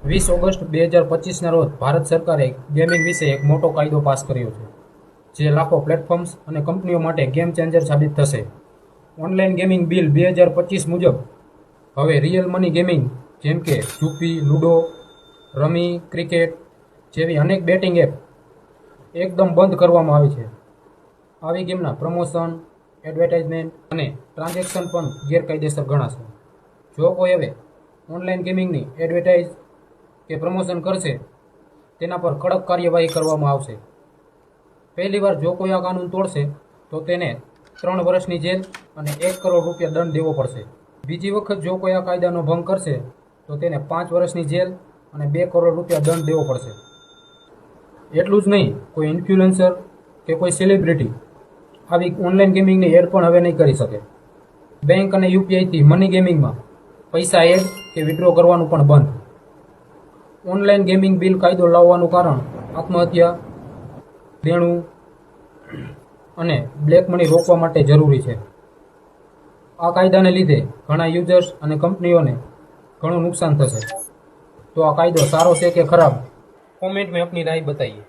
20 August 2025ના રોજ ભારત સરકારે gaming વિશે એક મોટો કાયદો પાસ કર્યો છે, જે લાખો પ્લેટફોર્મ્સ અને કંપનીઓ માટે ગેમ ચેન્જર સાબિત થશે. ઓનલાઈન ગેમિંગ બિલ 2025 મુજબ હવે રિયલ મની ગેમિંગ જેમ કે જુપી, લૂડો, રમી, ક્રિકેટ જેવી અનેક બેટિંગ એપ એકદમ બંધ કરવામાં આવી છે. આવી ગેમના પ્રમોશન, એડવર્ટાઇઝમેન્ટ અને ટ્રાન્ઝેક્શન પણ ગેરકાયદેસર ગણાશે. જો કોઈ હવે ઓનલાઈન ગેમિંગની એડવર્ટાઇઝ કે પ્રમોશન કરશે, તેના પર કડક કાર્યવાહી કરવામાં આવશે. પહેલીવાર જો કોઈ આ કાનૂન તોડશે તો તેને 3 વર્ષની જેલ અને 1 કરોડ રૂપિયા દંડ દેવો પડશે. બીજી વખત જો કોઈ આ કાયદાનો ભંગ કરશે તો તેને 5 વર્ષની જેલ અને 2 કરોડ રૂપિયા દંડ દેવો પડશે. એટલું જ નહીં, કોઈ ઇન્ફ્લુએન્સર કે કોઈ સેલિબ્રિટી આવી ઓનલાઈન ગેમિંગની એડ પણ હવે નહીં કરી શકે. બેંક અને યુપીઆઈથી મની ગેમિંગમાં પૈસા એડ કે વિડ્રો કરવાનું પણ બંધ. ઓનલાઈન ગેમિંગ બિલ કાયદો લાવવાનું કારણ આત્મહત્યા, દેણું અને બ્લેક મની રોકવા માટે જરૂરી છે. આ કાયદાને લીધે ઘણા યુઝર્સ અને કંપનીઓને ઘણું નુકસાન થશે. તો આ કાયદો સારો છે કે ખરાબ? કોમેન્ટ में अपनी राय बताइए.